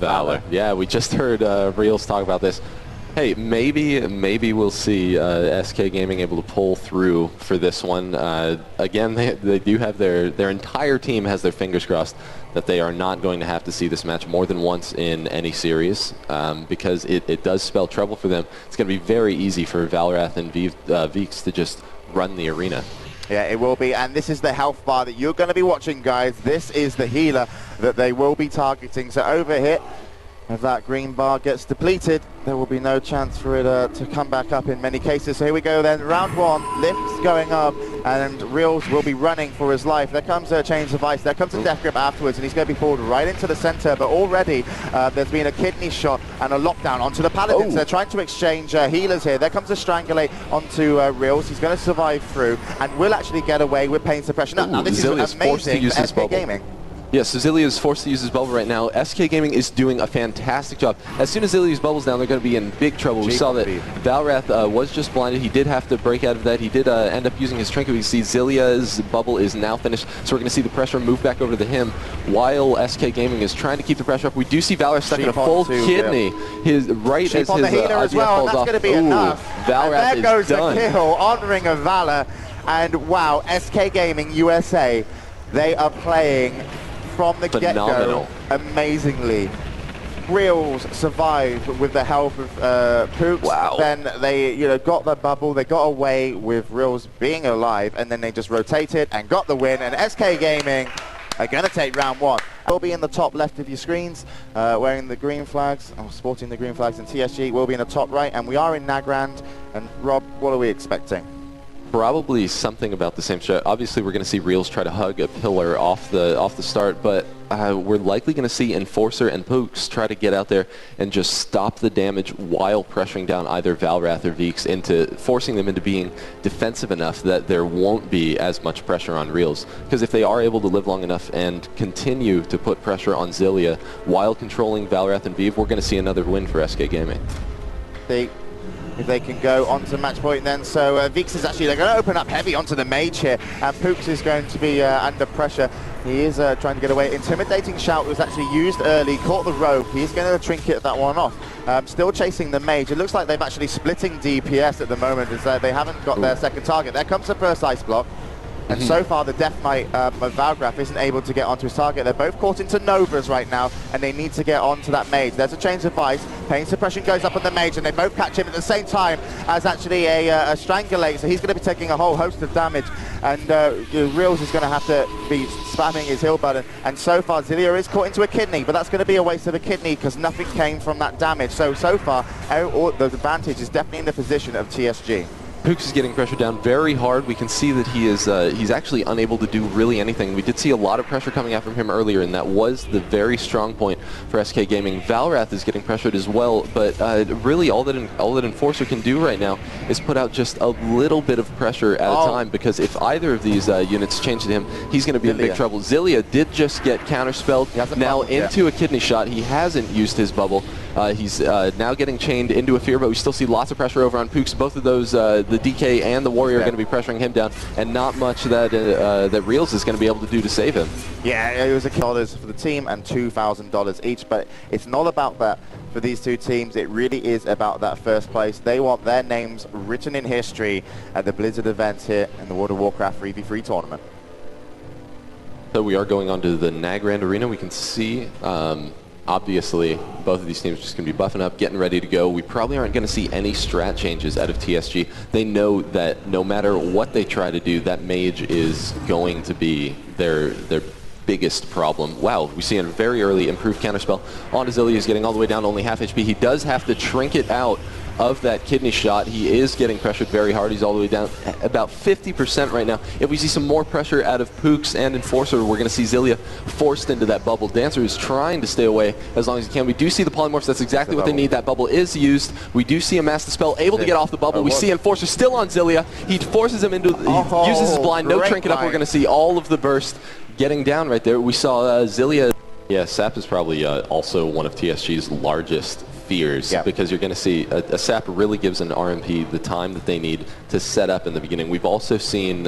Valor. Yeah, we just heard Reels talk about this. Hey, maybe we'll see SK Gaming able to pull through for this one. Again, they do have their entire team has their fingers crossed that they are not going to have to see this match more than once in any series, because it does spell trouble for them. It's going to be very easy for Valrath and Veeks to just run the arena. Yeah, it will be, and this is the health bar that you're going to be watching, guys. This is the healer that they will be targeting. So over here, if that green bar gets depleted, there will be no chance for it to come back up in many cases. So here we go then, round one, lifts going up, and Reels will be running for his life. There comes a change of ice, there comes a death grip afterwards, and he's going to be pulled right into the center, but already there's been a kidney shot and a lockdown onto the Paladins. They're trying to exchange healers here. There comes a strangulate onto Reels. He's going to survive through, and will actually get away with pain suppression. Now this is amazing for SK Gaming. Yes, so Zillia is forced to use his bubble right now. SK Gaming is doing a fantastic job. As soon as Zillia's bubble's down, they're going to be in big trouble. We saw that Valrath was just blinded. He did have to break out of that. He did end up using his trinket. We see Zillia's bubble is now finished, so we're going to see the pressure move back over to him while SK Gaming is trying to keep the pressure up. We do see Valrath stuck in a full kidney. His right as his healer as well, and that's going to be enough. Valrath and there goes done. The kill on Ring of Valor, and wow, SK Gaming USA, they are playing from the get-go amazingly. Reels survived with the help of Pooks. Wow. Then they got the bubble, they got away with Reels being alive, and then they just rotated and got the win, and SK Gaming are going to take round one. Will be in the top left of your screens, wearing the green flags, or sporting the green flags, and TSG will be in the top right, and we are in Nagrand. And Rob, what are we expecting? Probably something about the same strat. Obviously, we're going to see Reels try to hug a pillar off the start, but we're likely going to see Enforcer and Pooks try to get out there and just stop the damage while pressuring down either Valrath or Veeks, into forcing them into being defensive enough that there won't be as much pressure on Reels. Because if they are able to live long enough and continue to put pressure on Zillia while controlling Valrath and Vive, we're going to see another win for SK Gaming. If they can go onto match point then. So Veeks is actually, they're going to open up heavy onto the mage here, and Pooks is going to be under pressure. He is trying to get away. Intimidating Shout was actually used early, caught the rope. He's going to trinket that one off. Still chasing the mage. It looks like they've actually splitting DPS at the moment, as they haven't got their second target. There comes the first ice block. And so far, the Death Knight of Valgraf isn't able to get onto his target. They're both caught into Novas right now, and they need to get onto that mage. There's a change of ice. Pain suppression goes up on the mage, and they both catch him at the same time as actually a strangulate. So he's going to be taking a whole host of damage, and Reels is going to have to be spamming his heal button. And so far, Zillia is caught into a kidney, but that's going to be a waste of a kidney because nothing came from that damage. So far, the advantage is definitely in the position of TSG. Pooks is getting pressure down very hard. We can see that he is he's actually unable to do really anything. We did see a lot of pressure coming out from him earlier, and that was the very strong point for SK Gaming. Valrath is getting pressured as well, but really all that Enforcer can do right now is put out just a little bit of pressure at a time, because if either of these units change to him, he's going to be in big trouble. Zillia did just get counterspelled now into a kidney shot. He hasn't used his bubble. He's now getting chained into a fear, but we still see lots of pressure over on Pooks. Both of those, the DK and the Warrior, are going to be pressuring him down, and not much that that Reels is going to be able to do to save him. Yeah, it was $1,000 for the team and $2,000 each, but it's not about that for these two teams. It really is about that first place. They want their names written in history at the Blizzard events here in the World of Warcraft 3v3 tournament. So we are going on to the Nagrand Arena. We can see obviously, both of these teams are just going to be buffing up, getting ready to go. We probably aren't going to see any strat changes out of TSG. They know that no matter what they try to do, that mage is going to be their biggest problem. Wow, we see a very early improved counterspell on Zillia. He's getting all the way down to only half HP. He does have to trinket out of that kidney shot. He is getting pressured very hard. He's all the way down about 50% right now. If we see some more pressure out of Pooks and Enforcer, we're going to see Zillia forced into that bubble. Dancer is trying to stay away as long as he can. We do see the polymorphs. That's exactly what they need. That bubble is used. We do see a Master Spell able to get off the bubble. We see Enforcer still on Zillia. He forces him into, he uses his blind, no trinket up. We're going to see all of the burst getting down right there. We saw Zillia. Yeah, Sap is probably also one of TSG's largest fears, because you're going to see a SAP really gives an RMP the time that they need to set up in the beginning. We've also seen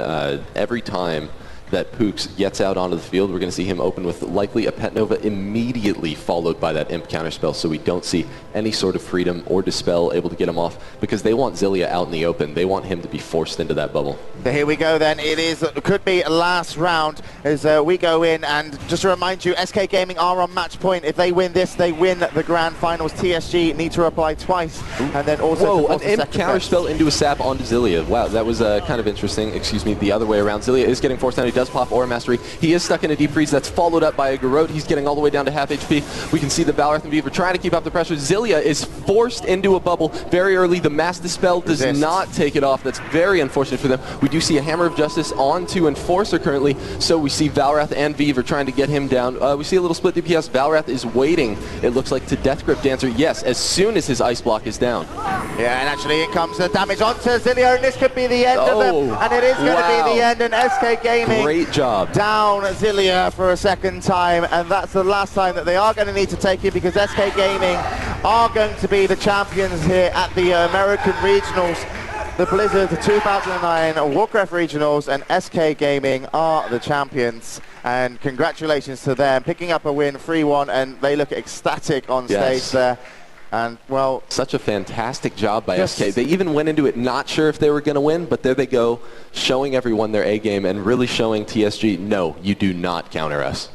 every time that Pooks gets out onto the field, we're going to see him open with likely a Pet Nova immediately followed by that Imp counterspell, so we don't see any sort of freedom or dispel able to get him off, because they want Zillia out in the open. They want him to be forced into that bubble. So here we go then. It could be last round as we go in, and just to remind you, SK Gaming are on match point. If they win this, they win the grand finals. TSG need to reply twice, and then also an Imp counterspell into a sap onto Zillia. Wow, that was kind of interesting. Excuse me, the other way around. Zillia is getting forced down. He does pop Aura Mastery. He is stuck in a deep freeze that's followed up by a Garrote. He's getting all the way down to half HP. We can see the Valrath and Beaver trying to keep up the pressure. Zillia is forced into a bubble very early. The Mass Dispel does not take it off. That's very unfortunate for them. We do see a Hammer of Justice onto Enforcer currently, so we see Valrath and Beaver trying to get him down. We see a little split DPS. Valrath is waiting, it looks like, to Death Grip Dancer. Yes, as soon as his Ice Block is down. Yeah, and actually it comes the damage onto Zillia, and this could be the end of them. And it is going to be the end, and SK Gaming great job. Down Zillia for a second time, and that's the last time that they are going to need to take it, because SK Gaming are going to be the champions here at the American Regionals. The Blizzard 2009 Warcraft Regionals, and SK Gaming are the champions. And congratulations to them, picking up a win 3-1, and they look ecstatic on stage there. And, well, such a fantastic job by SK. They even went into it not sure if they were going to win, but there they go, showing everyone their A game and really showing TSG, no, you do not counter us.